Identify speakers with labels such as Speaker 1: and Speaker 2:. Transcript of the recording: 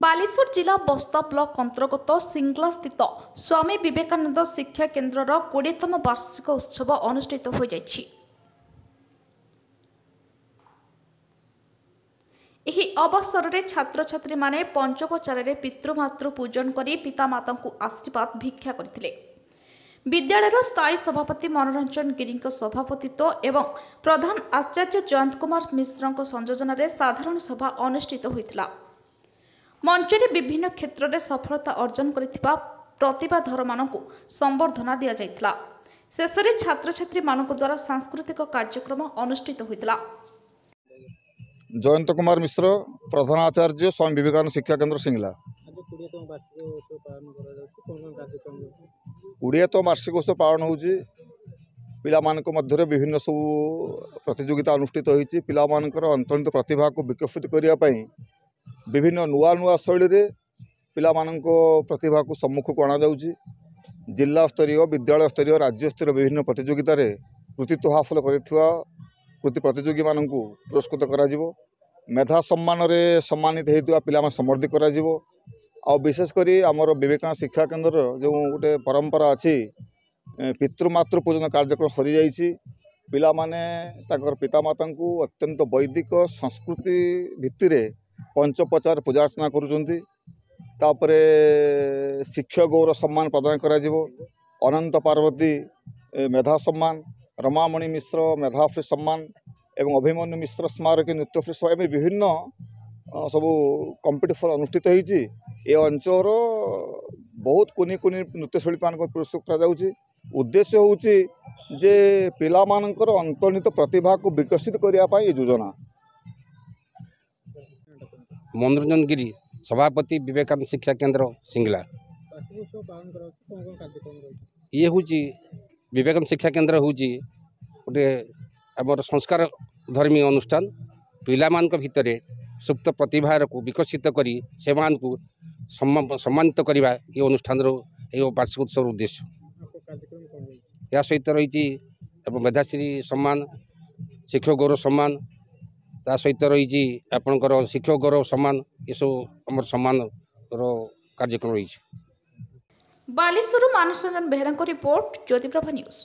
Speaker 1: बालेश्वर जिला बस्ता ब्लॉक अंतर्गत सिंगला स्थित स्वामी विवेकानंद शिक्षा केन्द्रर 20तम वार्षिक उत्सव अनुष्ठित हो जाइछि। एही अवसर में छात्र छात्री माने पंचोपचार पितृमातृ पूजन करी पितामाता को आशीर्वाद भिक्षा करथिले। विद्यालयर स्थायी सभापति मनोरंजन गिरी सभापतित्व एवं प्रधान आचार्य जयंत कुमार मिश्र संयोजन में साधारण सभा अनुष्ठित होइतिला। मंचरे विभिन्न क्षेत्र में सफलता अर्जन करिथिबा प्रतिभाधर मानकु संबर्धना दिया जाइतिला। शेष में छात्र छात्री मानक द्वारा सांस्कृतिक कार्यक्रम अनुष्ठित होइतिला।
Speaker 2: जयंत कुमार मिश्र प्रधान आचार्य स्वामी विवेकानंद शिक्षा केन्द्र सिंगला 20तम वार्षिक उत्सव पालन होउछि। पिला मानक मध्य विभिन्न सब प्रतियोगिता अनुष्ठित होइछि। पिला मानकर अंतर्निहित प्रतिभा को विकसित करिया पई विभिन्न नुआ नुआ शैली रे पिला मानक प्रतिभा को सम्मुख को अणा जाउछि। जिला स्तरीय विद्यालय स्तरीय राज्य स्तरीय विभिन्न प्रतियोगिता रे कृतित्व हासिल करिथिबा कृति प्रतियोगी मानक पुरस्कृत करा जिवो। मेधा सम्मान रे सम्मानित हेतुआ पिला मान समर्थित करा जिवो। आ विशेष करी आमर विवेकानंद शिक्षा केन्द्र जो गोटे परंपरा अच्छी पितृमातृ पूजन कार्यक्रम सरी जाइछि। पिला माने ताकर पितामाता को अत्यंत वैदिक संस्कृति भित्तिरे पंचोपचार पूजार्चना करुचंती। तापरे शिक्षक गौरव सम्मान प्रदान करा जिवो। अनंत पार्वती मेधा सम्मान, रमामणि मिश्र मेधाश्री सम्मान एवं अभिमन्यु मिश्र स्मारक नृत्यश्री सम्मान विभिन्न सब कंपिटिशन अनुष्ठित होइछि। ए अंचल बहुत कुनी कुनी नृत्यशिल्पी मान पुरस्कृत करा जाउछि। उद्देश्य होउछि जे पिला मानकर अंतर्निहित प्रतिभा को विकसित करिया पई योजना।
Speaker 3: मनोरंजन गिरी सभापति विवेकानंद शिक्षा केन्द्र सिंगला। ये हूँ विवेकानंद शिक्षा केन्द्र हूँ गोटे आमर संस्कार धर्मी अनुष्ठान। पिला मानक भितरे सुप्त प्रतिभा को विकसित करी से सम्मानित करवा ये अनुष्ठान वार्षिक उत्सव उद्देश्य। या सहित रही मेधाश्री सम्मान, शिक्षक गौरव सम्मान, ता सहित रही आपणकर शिक्षक गौरव सम्मान, ये सब आम सम्मान कार्यक्रम रही।
Speaker 1: बालेश्वर मानस रंजन बेहरा रिपोर्ट ज्योतिप्रभा न्यूज।